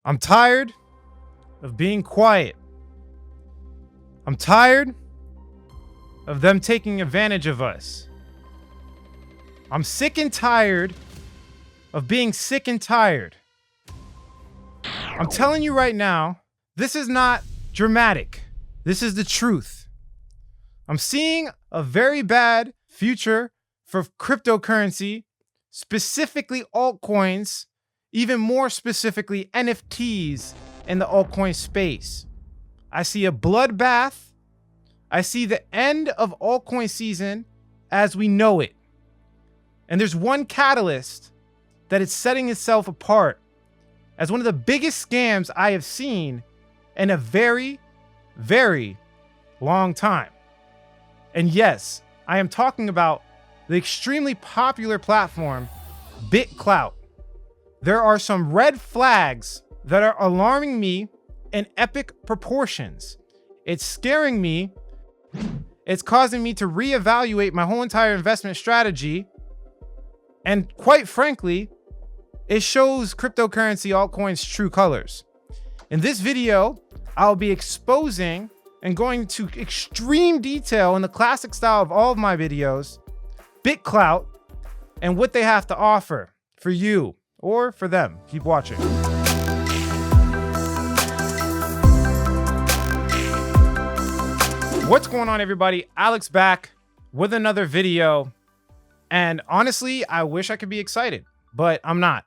I'm tired of being quiet. I'm tired of them taking advantage of us. I'm sick and tired of being sick and tired. I'm telling you right now, this is not dramatic. This is the truth. I'm seeing a very bad future for cryptocurrency, specifically altcoins, even more specifically NFTs in the altcoin space. I see a bloodbath. I see the end of altcoin season as we know it. And there's one catalyst that is setting itself apart as one of the biggest scams I have seen in a very, very long time. And yes, I am talking about the extremely popular platform, Bitclout. There are some red flags that are alarming me in epic proportions. It's scaring me. It's causing me to reevaluate my whole entire investment strategy. And quite frankly, it shows cryptocurrency altcoins' true colors. In this video, I'll be exposing and going to extreme detail in the classic style of all of my videos, Bitclout, and what they have to offer for you or for them. Keep watching. What's going on, everybody? Alex back with another video. And honestly, I wish I could be excited, but I'm not.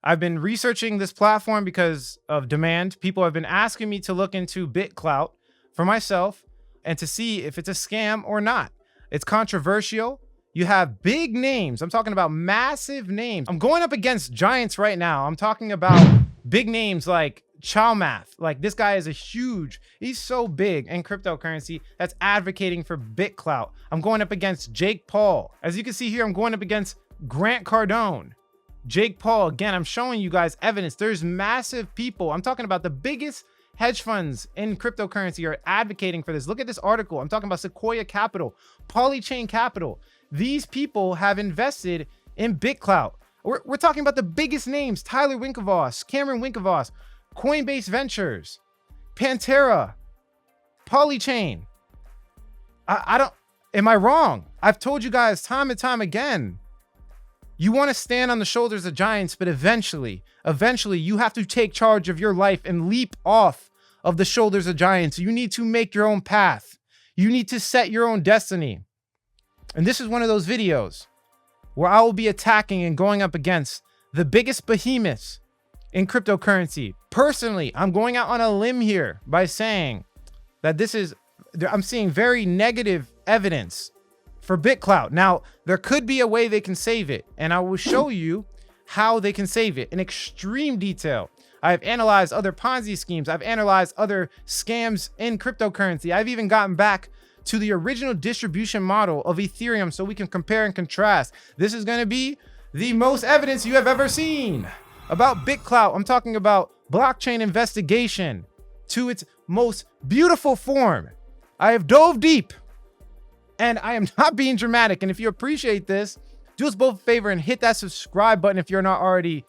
I've been researching this platform because of demand. People have been asking me to look into Bitclout for myself and to see if it's a scam or not. It's controversial. You have big names. I'm talking about massive names. I'm going up against giants right now. I'm talking about big names like Chowmath. Like, this guy is he's so big in cryptocurrency that's advocating for Bitclout. I'm going up against Jake Paul. As you can see here, I'm going up against Grant Cardone. Jake Paul, again, I'm showing you guys evidence. There's massive people. I'm talking about the biggest hedge funds in cryptocurrency are advocating for this. Look at this article. I'm talking about Sequoia Capital, Polychain Capital. These people have invested in Bitclout. We're talking about the biggest names: Tyler Winklevoss, Cameron Winklevoss, Coinbase Ventures, Pantera, Polychain. Am I wrong? I've told you guys time and time again, you want to stand on the shoulders of giants, but eventually you have to take charge of your life and leap off of the shoulders of giants. You need to make your own path. You need to set your own destiny. And this is one of those videos where I will be attacking and going up against the biggest behemoths in cryptocurrency. Personally, I'm going out on a limb here by saying that I'm seeing very negative evidence for Bitclout. Now, there could be a way they can save it, and I will show you how they can save it in extreme detail. I've analyzed other Ponzi schemes. I've analyzed other scams in cryptocurrency. I've even gotten back to the original distribution model of Ethereum so we can compare and contrast. This is going to be the most evidence you have ever seen about Bitclout. I'm talking about blockchain investigation to its most beautiful form. I have dove deep, and I am not being dramatic. And if you appreciate this, do us both a favor and hit that subscribe button if you're not already,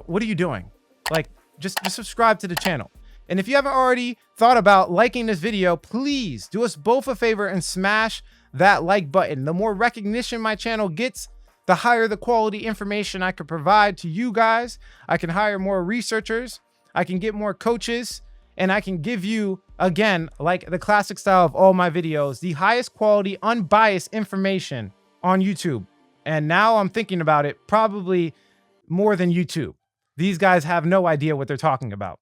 what are you doing? Like, just subscribe to the channel. And if you haven't already thought about liking this video, please do us both a favor and smash that like button. The more recognition my channel gets, the higher the quality information I can provide to you guys. I can hire more researchers. I can get more coaches. And I can give you, again, like the classic style of all my videos, the highest quality, unbiased information on YouTube. And now I'm thinking about it, probably more than YouTube. These guys have no idea what they're talking about.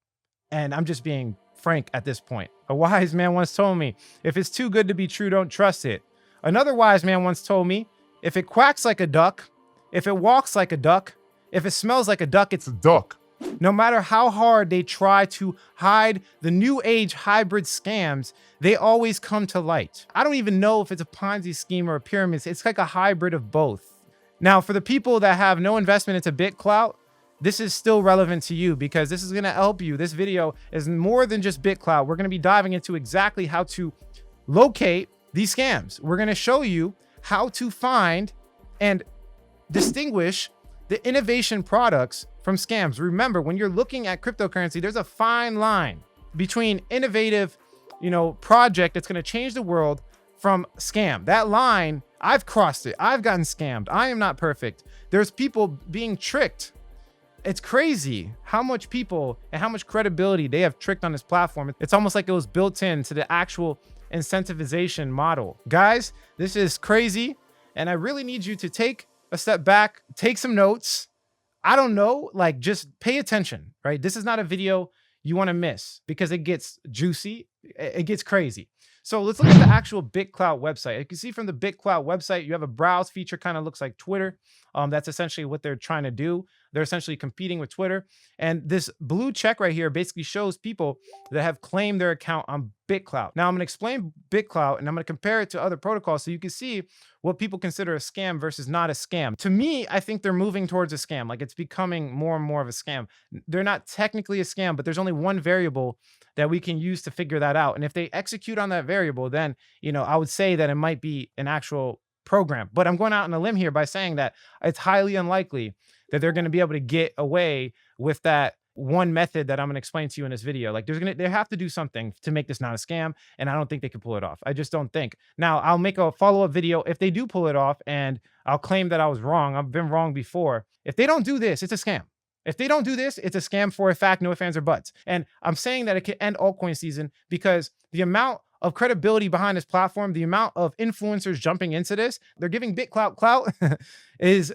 And I'm just being frank at this point. A wise man once told me, if it's too good to be true, don't trust it. Another wise man once told me, if it quacks like a duck, if it walks like a duck, if it smells like a duck, it's a duck. No matter how hard they try to hide the new age hybrid scams, they always come to light. I don't even know if it's a Ponzi scheme or a pyramid. It's like a hybrid of both. Now, for the people that have no investment into Bitclout, this is still relevant to you because this is going to help you. This video is more than just Bitclout. We're going to be diving into exactly how to locate these scams. We're going to show you how to find and distinguish the innovation products from scams. Remember, when you're looking at cryptocurrency, there's a fine line between innovative, project that's going to change the world from scam. That line, I've crossed it. I've gotten scammed. I am not perfect. There's people being tricked. It's crazy how much people and how much credibility they have tricked on this platform. It's almost like it was built into the actual incentivization model. Guys, this is crazy. And I really need you to take a step back, take some notes. I don't know, like just pay attention, right? This is not a video you want to miss because it gets juicy. It gets crazy. So let's look at the actual Bitclout website. You can see from the Bitclout website, you have a browse feature, kind of looks like Twitter. That's essentially what they're trying to do. They're essentially competing with Twitter. And this blue check right here basically shows people that have claimed their account on Bitclout. Now I'm going to explain Bitclout and I'm going to compare it to other protocols so you can see what people consider a scam versus not a scam. To me, I think they're moving towards a scam. Like it's becoming more and more of a scam. They're not technically a scam, but there's only one variable that we can use to figure that out. And if they execute on that variable, then, I would say that it might be an actual program. But I'm going out on a limb here by saying that it's highly unlikely that they're going to be able to get away with that one method that I'm going to explain to you in this video. Like they have to do something to make this not a scam. And I don't think they can pull it off. I just don't think. Now I'll make a follow-up video if they do pull it off and I'll claim that I was wrong. I've been wrong before. If they don't do this, it's a scam. If they don't do this, it's a scam for a fact, no ifs, ands, or buts. And I'm saying that it could end altcoin season because the amount of credibility behind this platform, the amount of influencers jumping into this, they're giving Bitclout clout is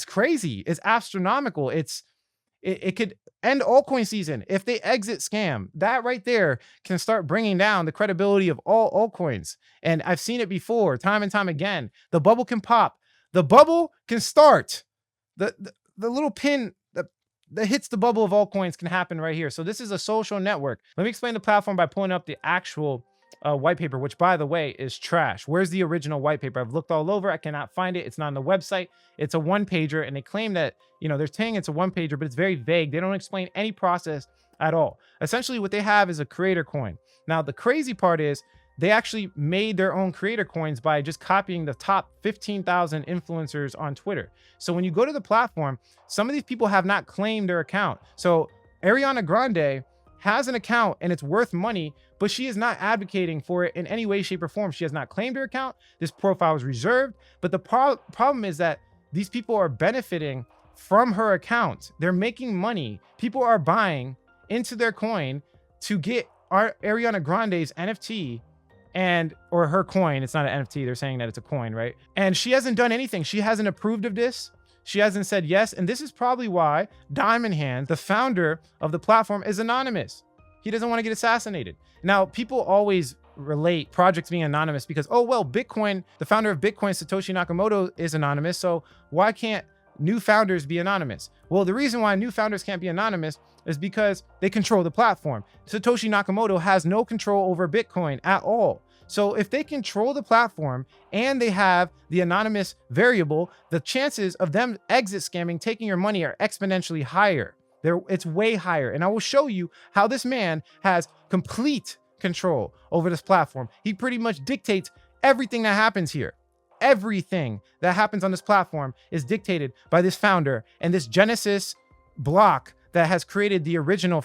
crazy. It's astronomical. It could end altcoin season if they exit scam. That right there can start bringing down the credibility of all altcoins. And I've seen it before, time and time again. The bubble can pop. The bubble can start. The little pin that hits the bubble of altcoins can happen right here. So this is a social network. Let me explain the platform by pulling up the actual white paper, which by the way is trash. Where's the original white paper? I've looked all over. I cannot find it. It's not on the website. It's a one pager and they claim that, they're saying it's a one pager, but it's very vague. They don't explain any process at all. Essentially what they have is a creator coin. Now the crazy part is they actually made their own creator coins by just copying the top 15,000 influencers on Twitter. So when you go to the platform, some of these people have not claimed their account. So Ariana Grande has an account and it's worth money, but she is not advocating for it in any way, shape, or form. She has not claimed her account. This profile is reserved. But the problem is that these people are benefiting from her account. They're making money. People are buying into their coin to get Ariana Grande's NFT or her coin. It's not an NFT. They're saying that it's a coin, right? And she hasn't done anything. She hasn't approved of this. She hasn't said yes. And this is probably why Diamond Hands, the founder of the platform, is anonymous. He doesn't want to get assassinated. Now, people always relate projects being anonymous because, oh, well, Bitcoin, the founder of Bitcoin, Satoshi Nakamoto, is anonymous. So why can't new founders be anonymous? Well, the reason why new founders can't be anonymous is because they control the platform. Satoshi Nakamoto has no control over Bitcoin at all. So if they control the platform and they have the anonymous variable, the chances of them exit scamming, taking your money are exponentially higher. It's way higher. And I will show you how this man has complete control over this platform. He pretty much dictates everything that happens here. Everything that happens on this platform is dictated by this founder and this Genesis block that has created the original,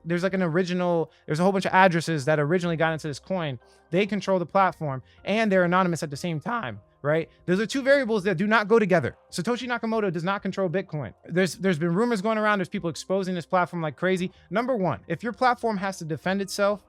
there's a whole bunch of addresses that originally got into this coin. They control the platform and they're anonymous at the same time, right? Those are two variables that do not go together. Satoshi Nakamoto does not control Bitcoin. There's been rumors going around. There's people exposing this platform like crazy. Number one, if your platform has to defend itself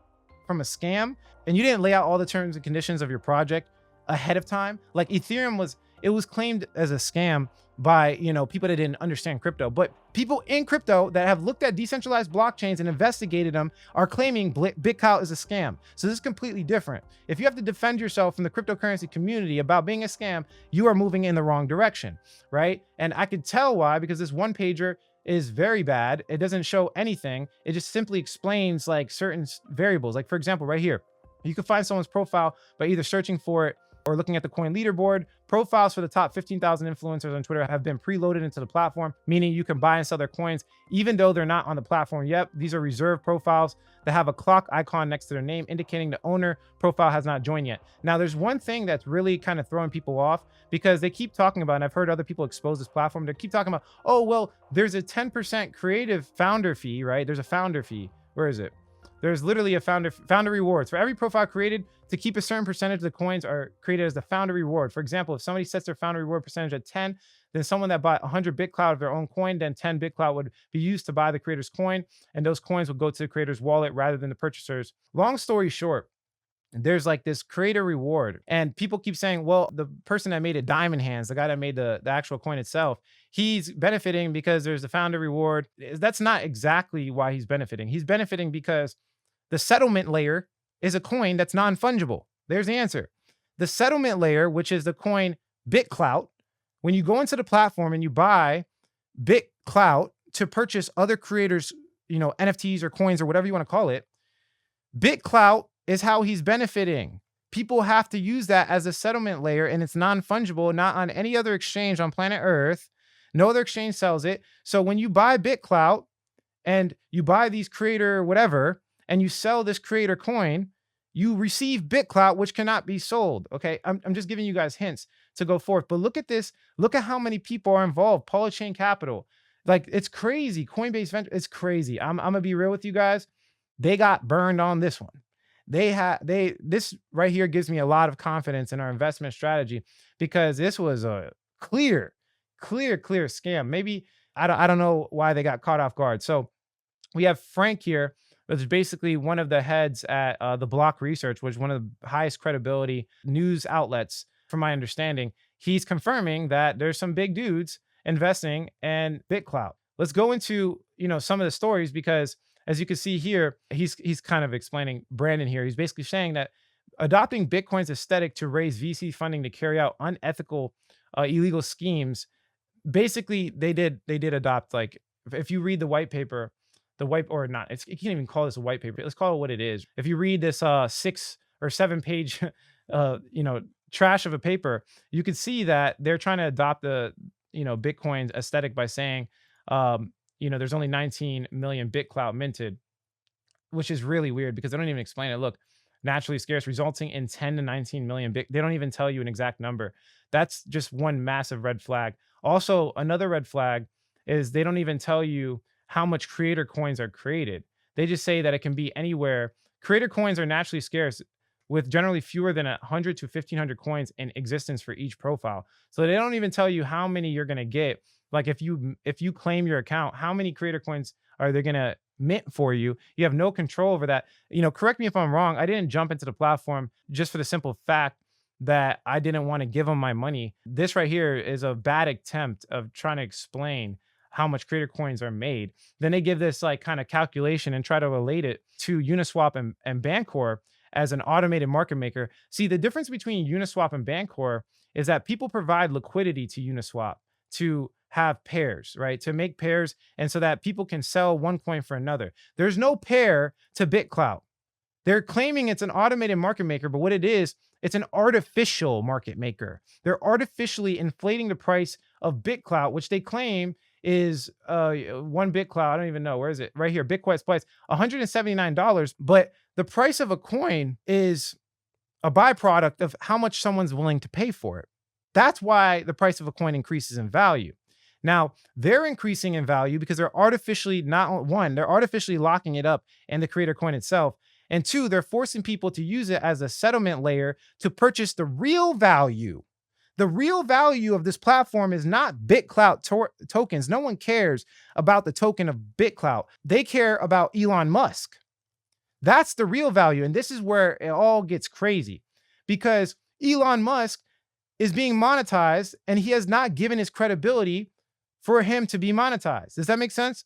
from a scam and you didn't lay out all the terms and conditions of your project ahead of time, like Ethereum was claimed as a scam by, people that didn't understand crypto, but people in crypto that have looked at decentralized blockchains and investigated them are claiming Bitclout is a scam. So this is completely different. If you have to defend yourself from the cryptocurrency community about being a scam, you are moving in the wrong direction, right? And I could tell why, because this one pager is very bad. It doesn't show anything. It just simply explains like certain variables. Like for example, right here, you can find someone's profile by either searching for it or looking at the coin leaderboard, profiles for the top 15,000 influencers on Twitter have been preloaded into the platform, meaning you can buy and sell their coins even though they're not on the platform yet. These are reserved profiles that have a clock icon next to their name, indicating the owner profile has not joined yet. Now, there's one thing that's really kind of throwing people off, because they keep talking about, and I've heard other people expose this platform, they keep talking about, oh, well, there's a 10% creative founder fee, right? There's a founder fee. Where is it? There's literally a founder rewards. For every profile created, to keep a certain percentage of the coins are created as the founder reward. For example, if somebody sets their founder reward percentage at 10, then someone that bought 100 Bitclout of their own coin, then 10 Bitclout would be used to buy the creator's coin, and those coins would go to the creator's wallet rather than the purchaser's. Long story short, there's like this creator reward, and people keep saying, well, the person that made it, Diamond Hands, the guy that made the actual coin itself, he's benefiting because there's the founder reward. That's not exactly why he's benefiting. He's benefiting because the settlement layer is a coin that's non-fungible. There's the answer. The settlement layer, which is the coin Bitclout, when you go into the platform and you buy Bitclout to purchase other creators, NFTs or coins or whatever you want to call it, Bitclout is how he's benefiting. People have to use that as a settlement layer, and it's non-fungible, not on any other exchange on planet Earth. No other exchange sells it. So when you buy Bitclout and you buy these creator whatever, and you sell this creator coin, you receive Bitclout, which cannot be sold. Okay, I'm just giving you guys hints to go forth. But look at this. Look at how many people are involved. Polychain Capital. Like, it's crazy. Coinbase Venture, it's crazy. I'm going to be real with you guys. They got burned on this one. This right here gives me a lot of confidence in our investment strategy, because this was a clear scam. Maybe I don't know why they got caught off guard. So we have Frank here, which is basically one of the heads at the Block Research, which is one of the highest credibility news outlets, from my understanding. He's confirming that there's some big dudes investing in Bitclout. Let's go into some of the stories, because as you can see here, he's kind of explaining Brandon here. He's basically saying that adopting Bitcoin's aesthetic to raise VC funding to carry out unethical, illegal schemes. Basically, they did adopt, like, if you read the white paper, or not, you can't even call this a white paper. Let's call it what it is. If you read this 6 or 7 page, trash of a paper, you could see that they're trying to adopt the, Bitcoin's aesthetic by saying, there's only 19 million Bitclout minted, which is really weird because they don't even explain it. Look, naturally scarce, resulting in 10 to 19 million. They don't even tell you an exact number. That's just one massive red flag. Also, another red flag is they don't even tell you how much creator coins are created. They just say that it can be anywhere. Creator coins are naturally scarce, with generally fewer than 100 to 1,500 coins in existence for each profile. So they don't even tell you how many you're going to get. Like, if you claim your account, how many creator coins are they going to mint for you? You have no control over that. Correct me if I'm wrong. I didn't jump into the platform just for the simple fact that I didn't want to give them my money. This right here is a bad attempt of trying to explain how much creator coins are made. Then they give this like kind of calculation and try to relate it to Uniswap and Bancor as an automated market maker. See, the difference between Uniswap and Bancor is that people provide liquidity to Uniswap to have pairs, right? To make pairs, and so that people can sell one coin for another. There's no pair to Bitclout. They're claiming it's an automated market maker, but what it is, it's an artificial market maker. They're artificially inflating the price of Bitclout, which they claim is one Bitclout. I don't even know. Where is it? Right here. Bitcoin's price, $179. But the price of a coin is a byproduct of how much someone's willing to pay for it. That's why the price of a coin increases in value. Now, they're increasing in value because they're artificially, they're artificially locking it up in the creator coin itself. And 2, they're forcing people to use it as a settlement layer to purchase the real value. The real value of this platform is not Bitclout tokens. No one cares about the token of Bitclout. They care about Elon Musk. That's the real value. And this is where it all gets crazy, because Elon Musk is being monetized and he has not given his credibility for him to be monetized. Does that make sense?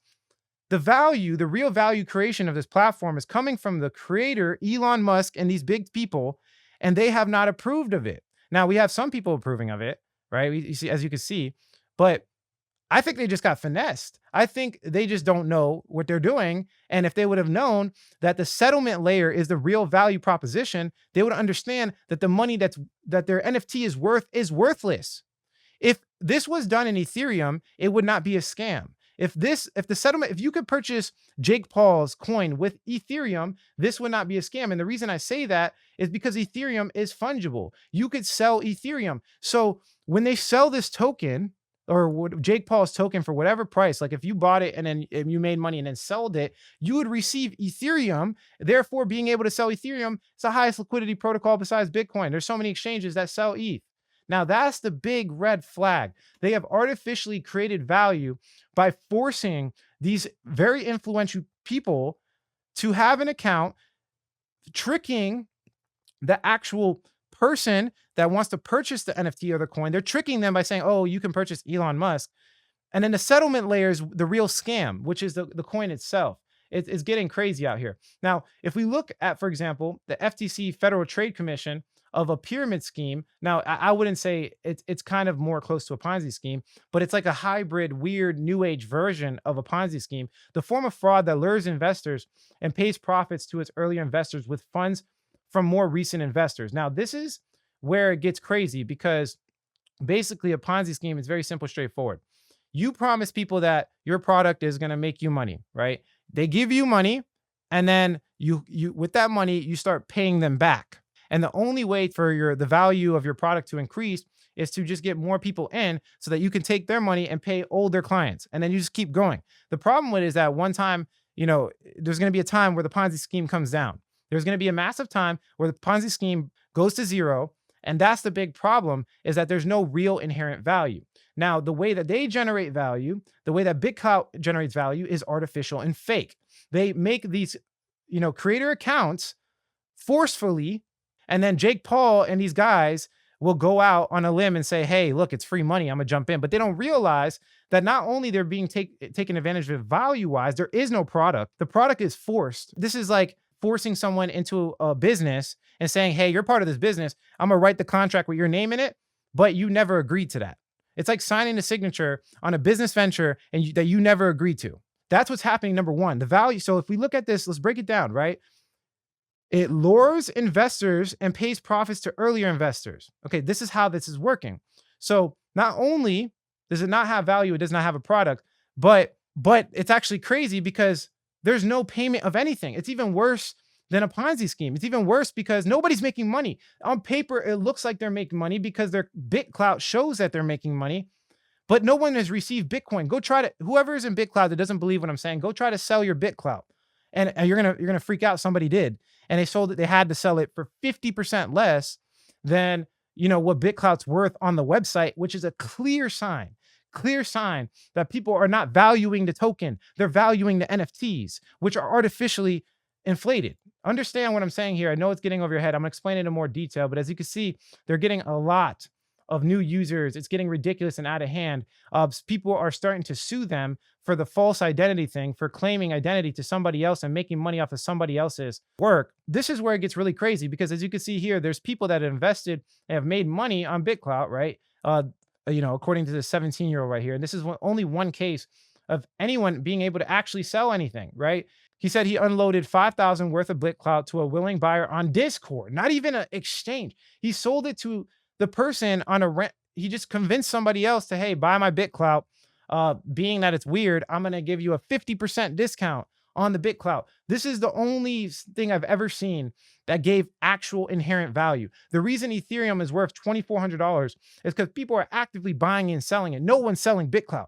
The value, the real value creation of this platform is coming from the creator, Elon Musk, and these big people, and they have not approved of it. Now, we have some people approving of it, right? You see, as you can see, but I think they just got finessed. I think they just don't know what they're doing. And if they would have known that the settlement layer is the real value proposition, they would understand that the money that their NFT is worthless. If this was done in Ethereum, it would not be a scam. If you could purchase Jake Paul's coin with Ethereum, this would not be a scam. And the reason I say that is because Ethereum is fungible. You could sell Ethereum. So when they sell this token, or Jake Paul's token for whatever price, like if you bought it and then you made money and then sold it, you would receive Ethereum. Therefore, being able to sell Ethereum, it's the highest liquidity protocol besides Bitcoin. There's so many exchanges that sell ETH. Now, that's the big red flag. They have artificially created value by forcing these very influential people to have an account, tricking the actual person that wants to purchase the NFT or the coin. They're tricking them by saying, oh, you can purchase Elon Musk. And then the settlement layer is the real scam, which is the coin itself. It's getting crazy out here. Now, if we look at, for example, the FTC Federal Trade Commission of a pyramid scheme. Now, I wouldn't say it's kind of more close to a Ponzi scheme, but it's like a hybrid, weird, new age version of a Ponzi scheme. The form of fraud that lures investors and pays profits to its earlier investors with funds from more recent investors. Now, this is where it gets crazy because basically a Ponzi scheme is very simple, straightforward. You promise people that your product is going to make you money, right? They give you money, and then you with that money, you start paying them back. And the only way for the value of your product to increase is to just get more people in so that you can take their money and pay older clients. And then you just keep going. The problem with it is that one time, there's going to be a time where the Ponzi scheme comes down. There's going to be a massive time where the Ponzi scheme goes to zero. And that's the big problem, is that there's no real inherent value. Now, the way that they generate value, the way that Bitclout generates value is artificial and fake. They make these, creator accounts forcefully, and then Jake Paul and these guys will go out on a limb and say, hey, look, it's free money, I'm gonna jump in. But they don't realize that not only they're being taken advantage of value-wise, there is no product. The product is forced. This is like forcing someone into a business and saying, hey, you're part of this business, I'm gonna write the contract with your name in it, but you never agreed to that. It's like signing a signature on a business venture that you never agreed to. That's what's happening, number one. The value. So if we look at this, let's break it down, right? It lures investors and pays profits to earlier investors. Okay, this is how this is working. So not only does it not have value, it does not have a product, but it's actually crazy because there's no payment of anything. It's even worse than a Ponzi scheme. It's even worse because nobody's making money. On paper, it looks like they're making money because their Bitclout shows that they're making money, but no one has received Bitcoin. Go try to, whoever is in Bitclout that doesn't believe what I'm saying, go try to sell your Bitclout. And you're gonna freak out. Somebody did, and they sold it. They had to sell it for 50% less than what Bitclout's worth on the website, which is a clear sign that people are not valuing the token. They're valuing the NFTs, which are artificially inflated. Understand what I'm saying here. I know it's getting over your head. I'm gonna explain it in more detail, but as you can see, they're getting a lot of new users. It's getting ridiculous and out of hand. People are starting to sue them for the false identity thing, for claiming identity to somebody else and making money off of somebody else's work. This is where it gets really crazy because as you can see here, there's people that have invested and have made money on Bitclout, right? According to the 17-year-old right here. And this is only one case of anyone being able to actually sell anything, right? He said he unloaded 5,000 worth of Bitclout to a willing buyer on Discord, not even an exchange. He sold it to the person on a rent. He just convinced somebody else to, hey, buy my Bitclout. Being that it's weird, I'm going to give you a 50% discount on the Bitclout. This is the only thing I've ever seen that gave actual inherent value. The reason Ethereum is worth $2,400 is because people are actively buying and selling it. No one's selling Bitclout.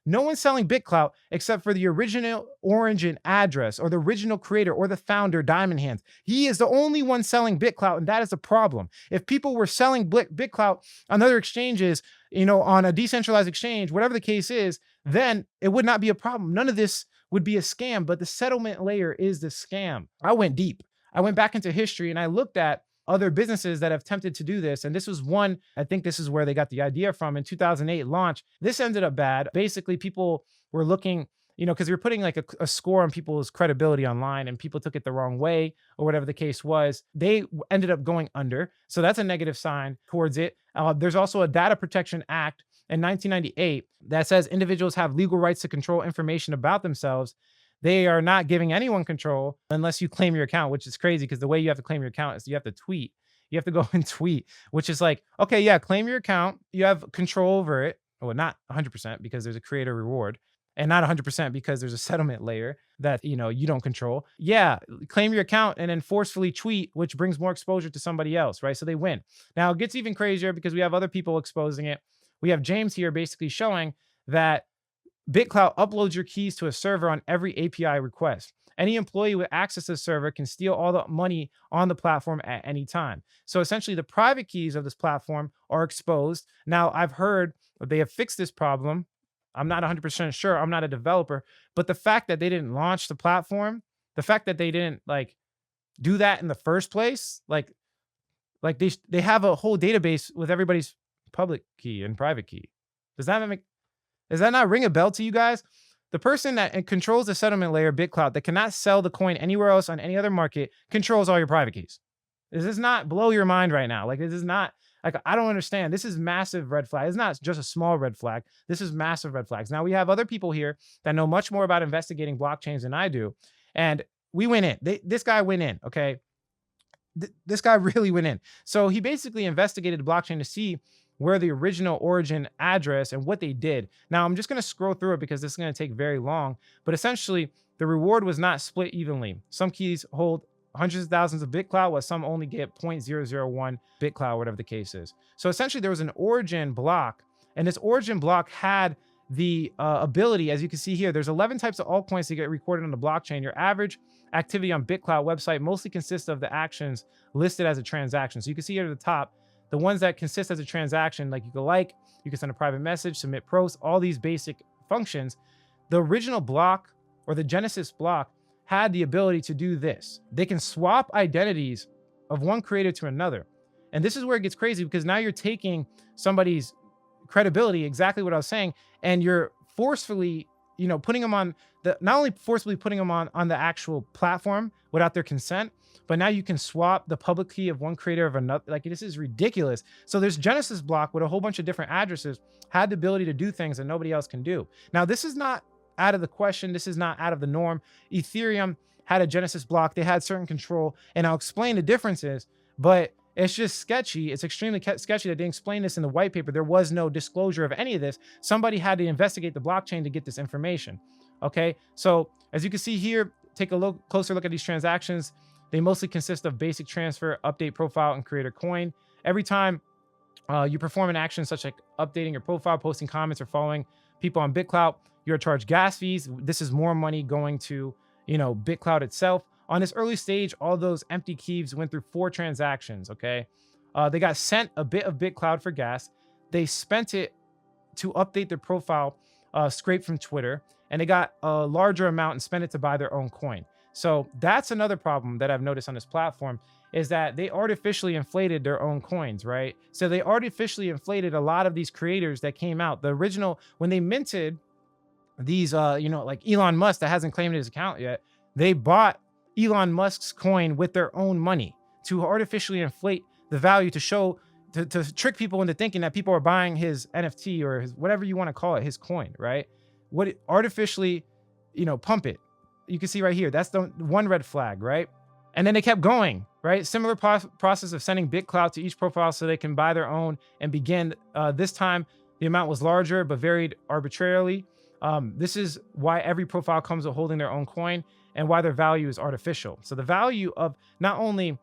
No one's selling Bitclout except for the original origin address or the original creator or the founder, Diamond Hands. He is the only one selling Bitclout, and that is a problem. If people were selling Bitclout on other exchanges, on a decentralized exchange, whatever the case is, then it would not be a problem. None of this would be a scam, but the settlement layer is the scam. I went deep. I went back into history and I looked at other businesses that have attempted to do this. And this was one, I think this is where they got the idea from, in 2008 launch. This ended up bad. Basically, people were looking, because you're putting like a score on people's credibility online and people took it the wrong way or whatever the case was. They ended up going under. So that's a negative sign towards it. There's also a Data Protection Act in 1998 that says individuals have legal rights to control information about themselves. They are not giving anyone control unless you claim your account, which is crazy because the way you have to claim your account is you have to tweet. You have to go and tweet, which is like, okay, yeah, claim your account. You have control over it. Well, not 100% because there's a creator reward, and not 100% because there's a settlement layer that, you don't control. Yeah, claim your account and then forcefully tweet, which brings more exposure to somebody else, right? So they win. Now it gets even crazier because we have other people exposing it. We have James here basically showing that Bitclout uploads your keys to a server on every API request. Any employee with access to the server can steal all the money on the platform at any time. So essentially, the private keys of this platform are exposed. Now, I've heard that they have fixed this problem. I'm not 100% sure. I'm not a developer, but the fact that they didn't launch the platform, the fact that they didn't do that in the first place, they have a whole database with everybody's public key and private key. Does that not ring a bell to you guys? The person that controls the settlement layer, Bitclout, that cannot sell the coin anywhere else on any other market, controls all your private keys. Does this not blow your mind right now? This is not, I don't understand. This is massive red flag. It's not just a small red flag. This is massive red flags. Now we have other people here that know much more about investigating blockchains than I do. And we went in. This guy went in, okay? This guy really went in. So he basically investigated the blockchain to see where the original origin address and what they did. Now, I'm just going to scroll through it because this is going to take very long. But essentially, the reward was not split evenly. Some keys hold hundreds of thousands of Bitclout, while some only get 0.001 Bitclout, whatever the case is. So essentially, there was an origin block, and this origin block had the ability, as you can see here, there's 11 types of altcoins that get recorded on the blockchain. Your average activity on Bitclout website mostly consists of the actions listed as a transaction. So you can see here at the top, the ones that consist as a transaction, like you can send a private message, submit posts, all these basic functions. The original block or the Genesis block had the ability to do this. They can swap identities of one creator to another. And this is where it gets crazy because now you're taking somebody's credibility, exactly what I was saying, and you're forcefully, putting them on not only forcibly putting them on the actual platform without their consent, but now you can swap the public key of one creator of another. This is ridiculous. So there's Genesis block with a whole bunch of different addresses had the ability to do things that nobody else can do. Now, this is not out of the question. This is not out of the norm. Ethereum had a Genesis block. They had certain control, and I'll explain the differences, but it's just sketchy. It's extremely sketchy that they explained this in the white paper. There was no disclosure of any of this. Somebody had to investigate the blockchain to get this information. Okay, so as you can see here, take a closer look at these transactions. They mostly consist of basic transfer, update profile, and create a coin. Every time you perform an action such like updating your profile, posting comments, or following people on Bitclout, you're charged gas fees. This is more money going to, Bitclout itself. On this early stage, all those empty keys went through 4 transactions, okay? They got sent a bit of Bitclout for gas. They spent it to update their profile, scraped from Twitter, and they got a larger amount and spent it to buy their own coin. So that's another problem that I've noticed on this platform is that they artificially inflated their own coins, right? So they artificially inflated a lot of these creators that came out. The original, when they minted these, like Elon Musk that hasn't claimed his account yet, they bought Elon Musk's coin with their own money to artificially inflate the value to trick people into thinking that people are buying his NFT or his, whatever you want to call it, his coin, right? Artificially, pump it. You can see right here, that's the one red flag, right? And then they kept going, right? Similar process of sending Bitclout to each profile so they can buy their own and begin. This time, the amount was larger, but varied arbitrarily. This is why every profile comes with holding their own coin and why their value is artificial. So the value of not only,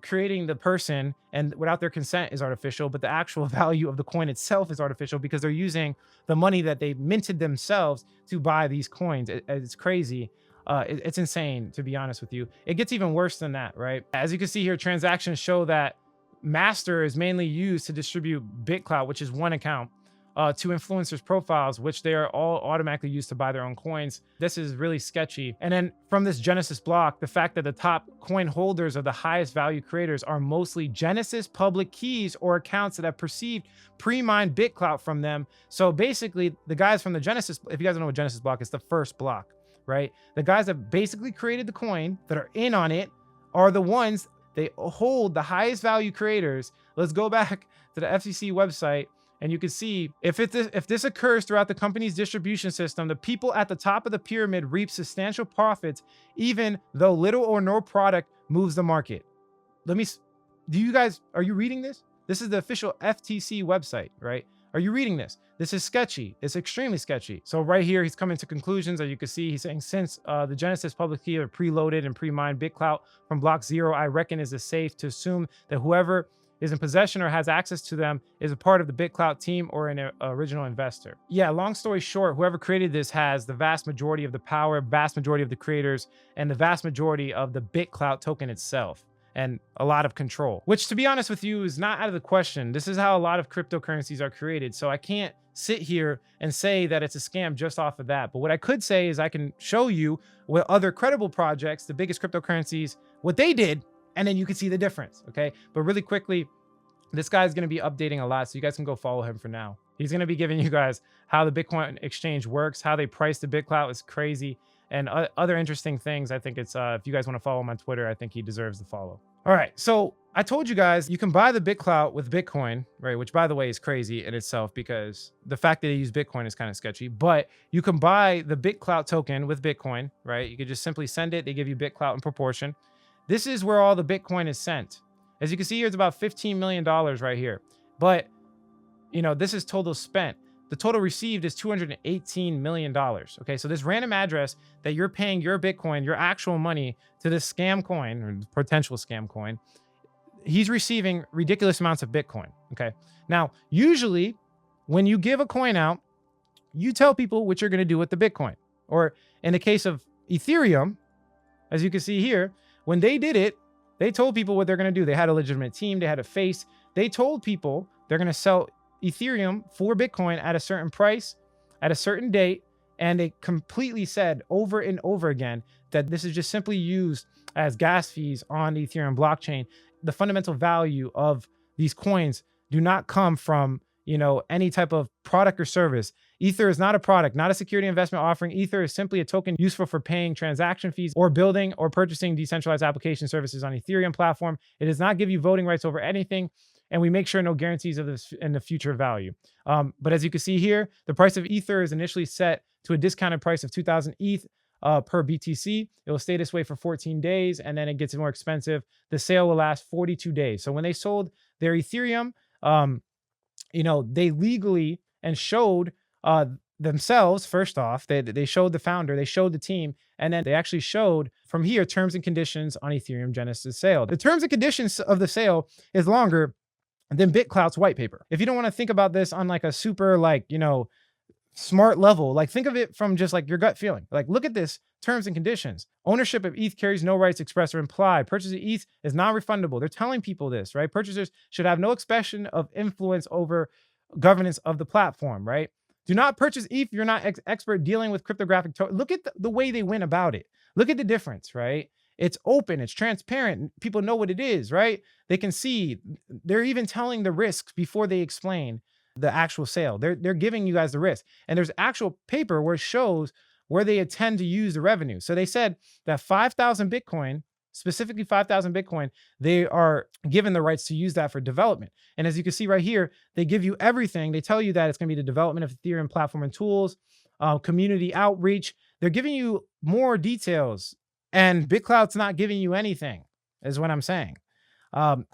creating the person and without their consent is artificial, but the actual value of the coin itself is artificial because they're using the money that they minted themselves to buy these coins. It's crazy. It's insane, to be honest with you. It gets even worse than that, right? As you can see here, transactions show that Master is mainly used to distribute Bitclout, which is one account, to influencers' profiles, which they are all automatically used to buy their own coins. This is really sketchy. And then from this Genesis block, the fact that the top coin holders of the highest value creators are mostly Genesis public keys or accounts that have perceived pre-mined Bitclout from them. So basically, the guys from the Genesis, if you guys don't know what Genesis block is, the first block, right? The guys that basically created the coin that are in on it are the ones, they hold the highest value creators. Let's go back to the FCC website And you can see if this occurs throughout the company's distribution system, the people at the top of the pyramid reap substantial profits, even though little or no product moves the market. Are you reading this? This is the official FTC website, right? Are you reading this? This is sketchy. It's extremely sketchy. So right here, he's coming to conclusions. As you can see, he's saying, since the Genesis public key are preloaded and pre-mined Bitclout from block 0, I reckon is safe to assume that whoever is in possession or has access to them is a part of the Bitclout team or an original investor. Yeah, long story short, whoever created this has the vast majority of the power, vast majority of the creators, and the vast majority of the Bitclout token itself, and a lot of control, which, to be honest with you, is not out of the question. This is how a lot of cryptocurrencies are created. So I can't sit here and say that it's a scam just off of that. But what I could say is I can show you what other credible projects, the biggest cryptocurrencies, what they did, and then you can see the difference, okay? But really quickly, this guy's going to be updating a lot, so you guys can go follow him for now. He's going to be giving you guys how the Bitcoin exchange works, how they price the Bitclout is crazy, and other interesting things. I think it's, if you guys want to follow him on Twitter, I think he deserves the follow. All right, so I told you guys you can buy the Bitclout with Bitcoin, right? Which, by the way, is crazy in itself because the fact that they use Bitcoin is kind of sketchy. But you can buy the Bitclout token with Bitcoin, right? You could just simply send it. They give you Bitclout in proportion. This is where all the Bitcoin is sent. As you can see here, it's about $15 million right here. But, you know, this is total spent. The total received is $218 million. Okay, so this random address that you're paying your Bitcoin, your actual money, to this scam coin or potential scam coin, he's receiving ridiculous amounts of Bitcoin. Okay, now, usually when you give a coin out, you tell people what you're going to do with the Bitcoin. Or in the case of Ethereum, as you can see here, when they did it, they told people what they're going to do. They had a legitimate team. They had a face. They told people they're going to sell Ethereum for Bitcoin at a certain price, at a certain date. And they completely said over and over again that this is just simply used as gas fees on the Ethereum blockchain. The fundamental value of these coins do not come from, you know, any type of product or service. Ether is not a product, not a security investment offering. Ether is simply a token useful for paying transaction fees or building or purchasing decentralized application services on Ethereum platform. It does not give you voting rights over anything, and we make sure no guarantees of this in the future value. But as you can see here, the price of Ether is initially set to a discounted price of 2,000 ETH per BTC. It will stay this way for 14 days, and then it gets more expensive. The sale will last 42 days. So when they sold their Ethereum, you know, they legally and showed themselves, first off, they showed the founder, they showed the team, and then they actually showed from here terms and conditions on Ethereum Genesis sale. The terms and conditions of the sale is longer than Bitclout's white paper. If you don't want to think about this on like a super, like, you know, smart level, like think of it from just like your gut feeling. Like, look at this terms and conditions. Ownership of ETH carries no rights expressed or implied. Purchase of ETH is non-refundable. They're telling people this, right? Purchasers should have no expression of influence over governance of the platform, right? Do not purchase ETH if you're not expert dealing with cryptographic tokens. Look at the way they went about it. Look at the difference, right? It's open, it's transparent. People know what it is, right? They can see. They're even telling the risks before they explain the actual sale. They're giving you guys the risk. And there's actual paper where it shows where they intend to use the revenue. So they said that 5,000 Bitcoin, specifically 5,000 Bitcoin, they are given the rights to use that for development. And as you can see right here, they give you everything. They tell you that it's going to be the development of Ethereum platform and tools, community outreach. They're giving you more details, and Bitclout's not giving you anything, is what I'm saying.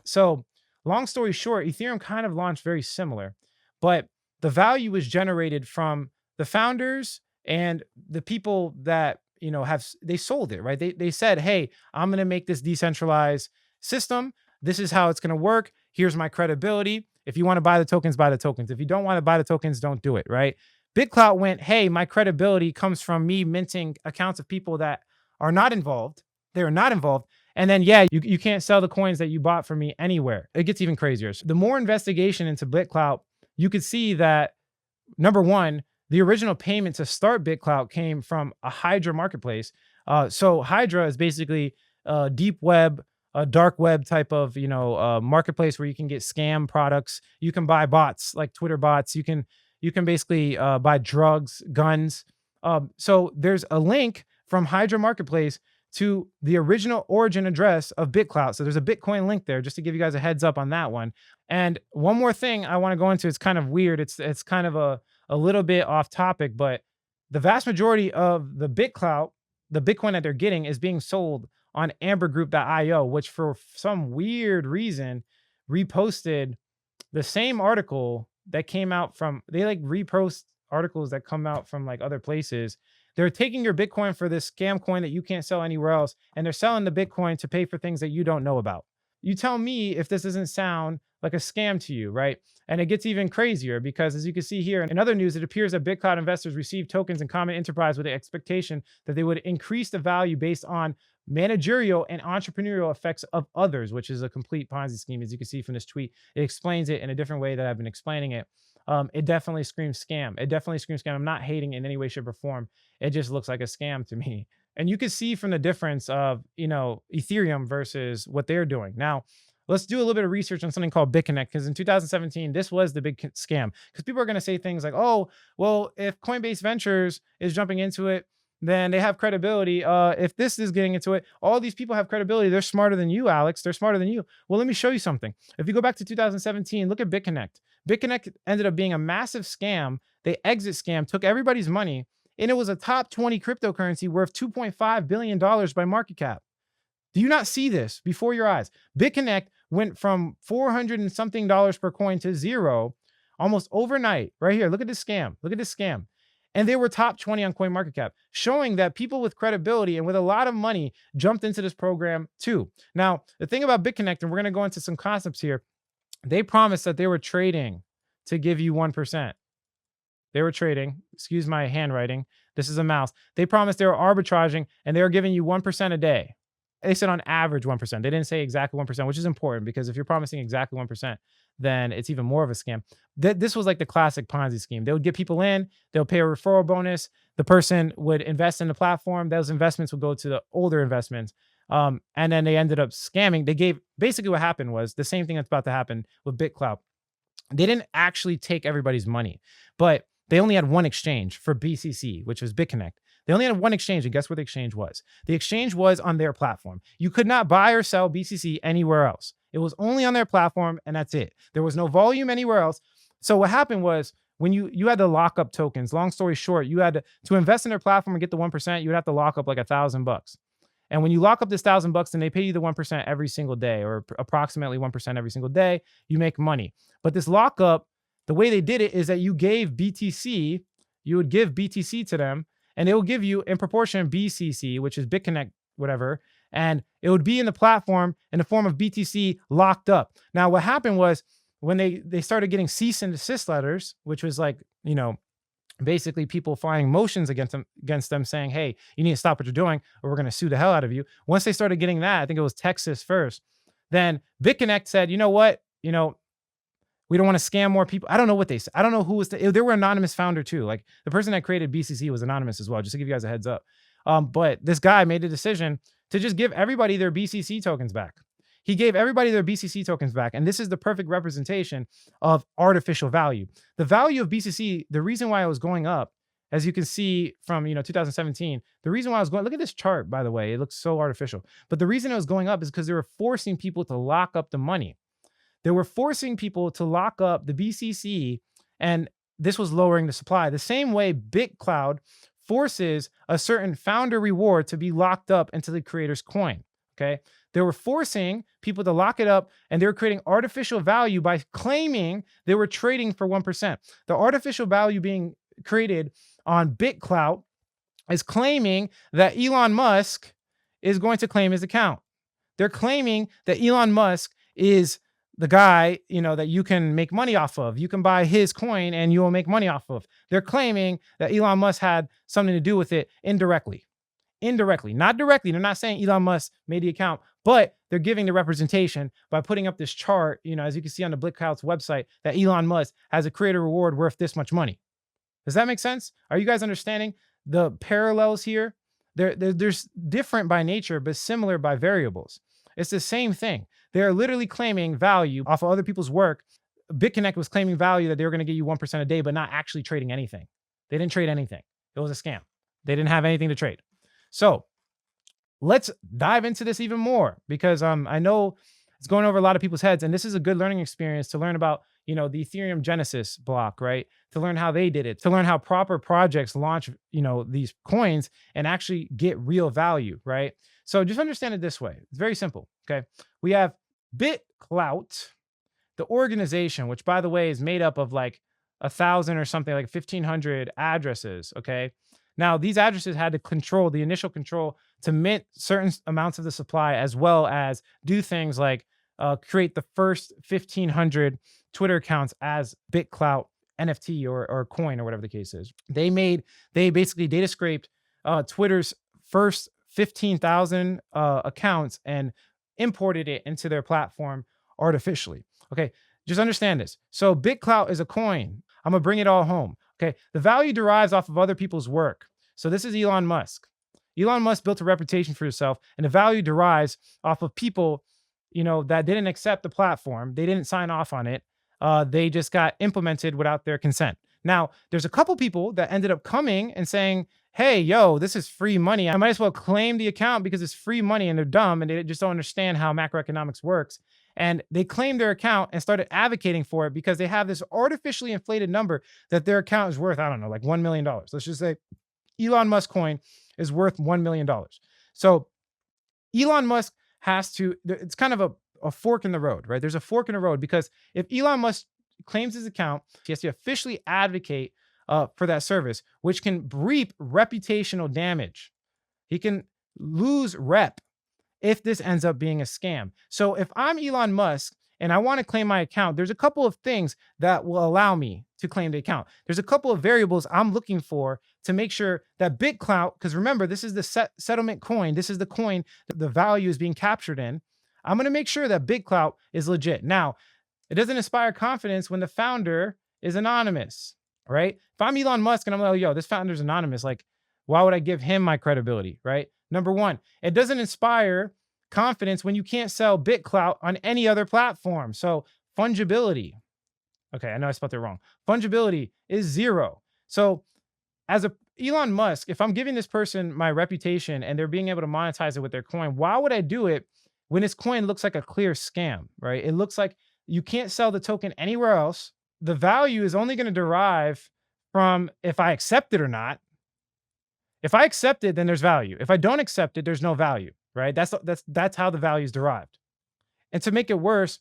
So long story short, Ethereum kind of launched very similar, but the value was generated from the founders and the people that, you know, they sold it, right? They said, hey, I'm going to make this decentralized system. This is how it's going to work. Here's my credibility. If you want to buy the tokens, buy the tokens. If you don't want to buy the tokens, don't do it, right? Bitclout went, hey, my credibility comes from me minting accounts of people that are not involved. They are not involved. And then, yeah, you can't sell the coins that you bought from me anywhere. It gets even crazier. So the more investigation into Bitclout, you could see that, number one, the original payment to start Bitclout came from a Hydra marketplace. So Hydra is basically a deep web, a dark web type of, you know, marketplace where you can get scam products. You can buy bots like Twitter bots. You can basically buy drugs, guns. So there's a link from Hydra marketplace to the original origin address of Bitclout. So there's a Bitcoin link there just to give you guys a heads up on that one. And one more thing I want to go into, it's kind of weird. It's kind of a little bit off topic, but the vast majority of the Bitclout, the Bitcoin that they're getting, is being sold on ambergroup.io, which for some weird reason reposted the same article that came out from, they like repost articles that come out from like other places. They're taking your Bitcoin for this scam coin that you can't sell anywhere else, and they're selling the Bitcoin to pay for things that you don't know about. You tell me if this doesn't sound like a scam to you, right? And it gets even crazier because, as you can see here in other news, it appears that Bitclout investors received tokens in common enterprise with the expectation that they would increase the value based on managerial and entrepreneurial effects of others, which is a complete Ponzi scheme. As you can see from this tweet, it explains it in a different way that I've been explaining it. It definitely screams scam. It definitely screams scam. I'm not hating in any way, shape, or form. It just looks like a scam to me. And you can see from the difference of, Ethereum versus what they're doing. Now, let's do a little bit of research on something called Bitconnect, because in 2017, this was the big scam. Because people are going to say things like, oh, well, if Coinbase Ventures is jumping into it, then they have credibility. If this is getting into it, all these people have credibility. They're smarter than you, Alex. They're smarter than you. Well, let me show you something. If you go back to 2017, look at Bitconnect. Bitconnect ended up being a massive scam. They exit scam, took everybody's money, and it was a top 20 cryptocurrency worth $2.5 billion by market cap. Do you not see this before your eyes? Bitconnect went from 400 and something dollars per coin to zero almost overnight. Right here, look at this scam. Look at this scam. And they were top 20 on CoinMarketCap, showing that people with credibility and with a lot of money jumped into this program too. Now, the thing about Bitconnect, and we're going to go into some concepts here, they promised that they were trading to give you 1%. They were trading, excuse my handwriting, this is a mouse. They promised they were arbitraging and they were giving you 1% a day. They said on average 1%. They didn't say exactly 1%, which is important because if you're promising exactly 1%, then it's even more of a scam. This was like the classic Ponzi scheme. They would get people in, they'll pay a referral bonus. The person would invest in the platform. Those investments would go to the older investments. And then they ended up scamming. Basically what happened was the same thing that's about to happen with Bitclout. They didn't actually take everybody's money, but they only had one exchange for BCC, which was Bitconnect. They only had one exchange, and guess where the exchange was? The exchange was on their platform. You could not buy or sell BCC anywhere else. It was only on their platform, and that's it. There was no volume anywhere else. So what happened was when you had to lock up tokens. Long story short, you had to invest in their platform and get the 1%. You would have to lock up like $1,000. And when you lock up this $1,000, then they pay you the 1% every single day, or approximately 1% every single day. You make money. But this lockup, the way they did it is that you gave BTC, you would give BTC to them, and it will give you in proportion BCC, which is Bitconnect, whatever, and it would be in the platform in the form of BTC locked up. Now, what happened was when they started getting cease and desist letters, which was like, basically people filing motions against them saying, hey, you need to stop what you're doing or we're going to sue the hell out of you. Once they started getting that, I think it was Texas first, then Bitconnect said, you know what, we don't want to scam more people. I don't know what they said. I don't know who was they were anonymous founder too. Like the person that created BCC was anonymous as well, just to give you guys a heads up. But this guy made a decision to just give everybody their BCC tokens back. He gave everybody their BCC tokens back. And this is the perfect representation of artificial value. The value of BCC, the reason why it was going up, as you can see from 2017, the reason why I was going, look at this chart, by the way, it looks so artificial. But the reason it was going up is because they were forcing people to lock up the money. They were forcing people to lock up the BCC, and this was lowering the supply. The same way Bitclout forces a certain founder reward to be locked up into the creator's coin, okay? They were forcing people to lock it up, and they were creating artificial value by claiming they were trading for 1%. The artificial value being created on Bitclout is claiming that Elon Musk is going to claim his account. They're claiming that Elon Musk is the guy, that you can make money off of. You can buy his coin and you will make money off of. They're claiming that Elon Musk had something to do with it indirectly, not directly. They're not saying Elon Musk made the account, but they're giving the representation by putting up this chart, as you can see on the Bitclout's website, that Elon Musk has a creator reward worth this much money. Does that make sense? Are you guys understanding the parallels here? There's different by nature, but similar by variables. It's the same thing. They're literally claiming value off of other people's work. Bitconnect was claiming value that they were going to get you 1% a day, but not actually trading anything. They didn't trade anything. It was a scam. They didn't have anything to trade. So let's dive into this even more because I know it's going over a lot of people's heads, and this is a good learning experience to learn about, the Ethereum Genesis block, right? To learn how they did it, to learn how proper projects launch, these coins and actually get real value, right? So just understand it this way. It's very simple. Okay. We have Bitclout, the organization, which by the way is made up of like 1,000 or something, like 1,500 addresses. Okay. Now these addresses had to control the initial control to mint certain amounts of the supply, as well as do things like create the first 1,500 Twitter accounts as Bitclout NFT or coin or whatever the case is. They basically data scraped Twitter's first 15,000 accounts and imported it into their platform artificially. Okay, just understand this. So Bitclout is a coin. I'm gonna bring it all home. Okay, the value derives off of other people's work. So this is Elon Musk. Elon Musk built a reputation for himself, and the value derives off of people, that didn't accept the platform. They didn't sign off on it. They just got implemented without their consent. Now, there's a couple people that ended up coming and saying, hey, yo, this is free money. I might as well claim the account because it's free money, and they're dumb and they just don't understand how macroeconomics works. And they claimed their account and started advocating for it because they have this artificially inflated number that their account is worth, I don't know, like $1 million. Let's just say Elon Musk coin is worth $1 million. So Elon Musk has to, it's kind of a fork in the road, right? There's a fork in the road because if Elon Musk claims his account, he has to officially advocate for that service, which can reap reputational damage. He can lose rep if this ends up being a scam. So if I'm Elon Musk and I want to claim my account, there's a couple of things that will allow me to claim the account. There's a couple of variables I'm looking for to make sure that Bitclout, because remember, this is the settlement coin. This is the coin that the value is being captured in. I'm going to make sure that Bitclout is legit. Now, it doesn't inspire confidence when the founder is anonymous, right? If I'm Elon Musk and I'm like, yo, this founder's anonymous, like, why would I give him my credibility, right? Number one, it doesn't inspire confidence when you can't sell Bitclout on any other platform. So fungibility. Okay, I know I spelled it wrong. Fungibility is 0. So as a Elon Musk, if I'm giving this person my reputation and they're being able to monetize it with their coin, why would I do it when this coin looks like a clear scam, right? It looks like you can't sell the token anywhere else. The value is only going to derive from if I accept it or not. If I accept it, then there's value. If I don't accept it, there's no value, right? That's how the value is derived. And to make it worse,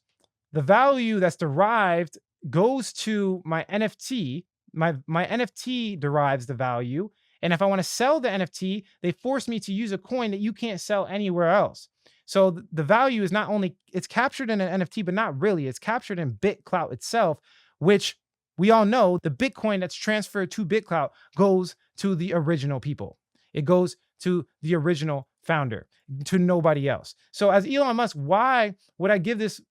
the value that's derived goes to my NFT. My NFT derives the value. And if I want to sell the NFT, they force me to use a coin that you can't sell anywhere else. So the value is not only, it's captured in an NFT, but not really. It's captured in Bitclout itself, which we all know the Bitcoin that's transferred to Bitclout goes to the original people. It goes to the original founder, to nobody else. So as Elon Musk, why would I give this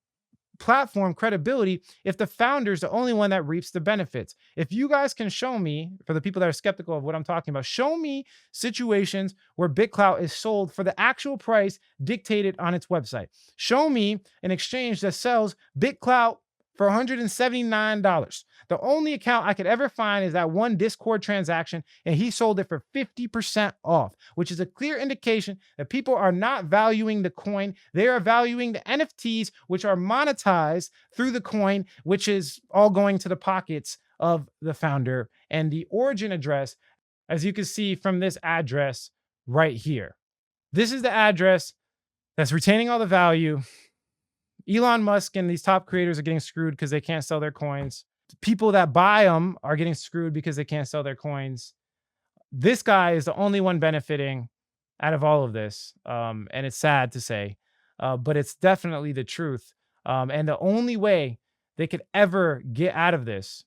platform credibility if the founder is the only one that reaps the benefits? If you guys can show me, for the people that are skeptical of what I'm talking about, show me situations where Bitclout is sold for the actual price dictated on its website. Show me an exchange that sells Bitclout for $179. The only account I could ever find is that one Discord transaction, and he sold it for 50% off, which is a clear indication that people are not valuing the coin. They are valuing the NFTs, which are monetized through the coin, which is all going to the pockets of the founder. And the origin address, as you can see from this address right here, this is the address that's retaining all the value. Elon Musk and these top creators are getting screwed because they can't sell their coins. People that buy them are getting screwed because they can't sell their coins. This guy is the only one benefiting out of all of this. And it's sad to say, but it's definitely the truth. And the only way they could ever get out of this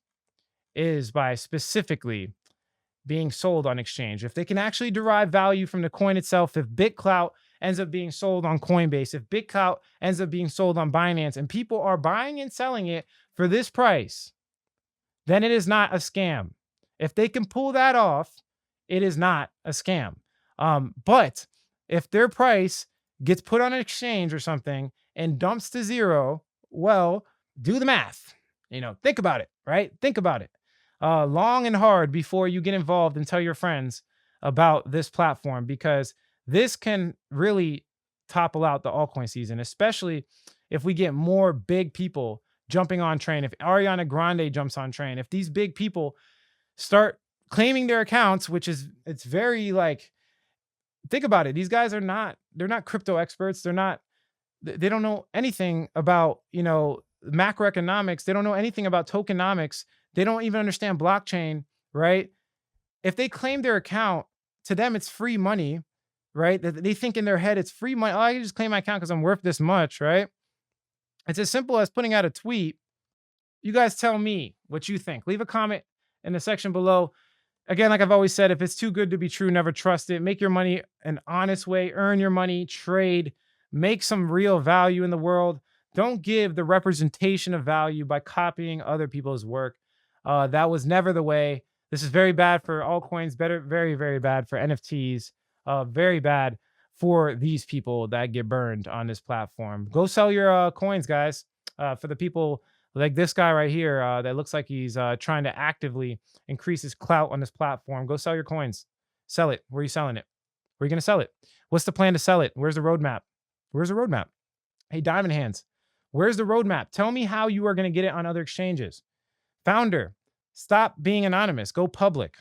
is by specifically being sold on exchange. If they can actually derive value from the coin itself, if Bitclout ends up being sold on Coinbase, if Bitclout ends up being sold on Binance, and people are buying and selling it for this price, then it is not a scam. If they can pull that off, it is not a scam. But if their price gets put on an exchange or something and dumps to 0, well, do the math. Think about it, right? Think about it long and hard before you get involved and tell your friends about this platform, because This can really topple out the altcoin season, especially if we get more big people jumping on train. If Ariana Grande jumps on train, if these big people start claiming their accounts, which is, it's very like, think about it. These guys are not, they're not crypto experts. They don't know anything about, macroeconomics. They don't know anything about tokenomics. They don't even understand blockchain, right? If they claim their account, to them, it's free money, right? They think in their head, it's free money. Oh, I can just claim my account because I'm worth this much, right? It's as simple as putting out a tweet. You guys tell me what you think. Leave a comment in the section below. Again, like I've always said, if it's too good to be true, never trust it. Make your money an honest way, earn your money, trade, make some real value in the world. Don't give the representation of value by copying other people's work. That was never the way. This is very bad for altcoins, very, very bad for NFTs, very bad for these people that get burned on this platform. Go sell your coins, guys. For the people like this guy right here that looks like he's trying to actively increase his clout on this platform. Go sell your coins. Sell it. Where are you selling it? Where are you going to sell it? What's the plan to sell it? Where's the roadmap? Where's the roadmap? Hey, Diamond Hands, where's the roadmap? Tell me how you are going to get it on other exchanges. Founder, stop being anonymous. Go public.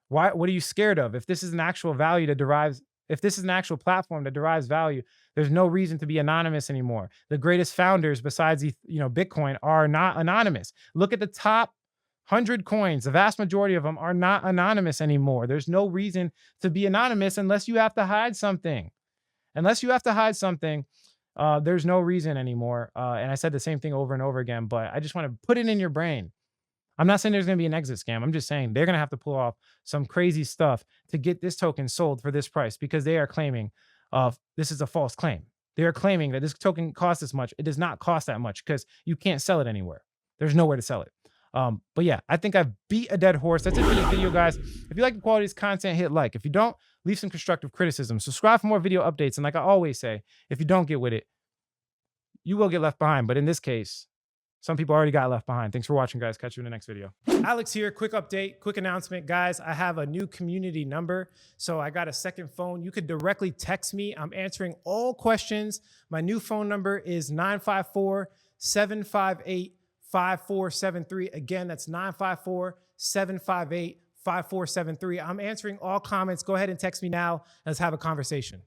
Why? What are you scared of? If this is an actual value that derives, if this is an actual platform that derives value, there's no reason to be anonymous anymore. The greatest founders besides Bitcoin are not anonymous. Look at the top 100 coins. The vast majority of them are not anonymous anymore. There's no reason to be anonymous unless you have to hide something. Unless you have to hide something, there's no reason anymore. And I said the same thing over and over again, but I just want to put it in your brain. I'm not saying there's going to be an exit scam. I'm just saying they're going to have to pull off some crazy stuff to get this token sold for this price, because they are claiming this is a false claim. They are claiming that this token costs this much. It does not cost that much because you can't sell it anywhere. There's nowhere to sell it. But yeah, I think I've beat a dead horse. That's it for this video, guys. If you like the quality of this content, hit like. If you don't, leave some constructive criticism. Subscribe for more video updates. And like I always say, if you don't get with it, you will get left behind. But in this case, some people already got left behind. Thanks for watching, guys. Catch you in the next video. Alex here. Quick update, quick announcement, guys. I have a new community number. So I got a second phone. You could directly text me. I'm answering all questions. My new phone number is 954-758-5473. Again, that's 954-758-5473. I'm answering all comments. Go ahead and text me now. Let's have a conversation.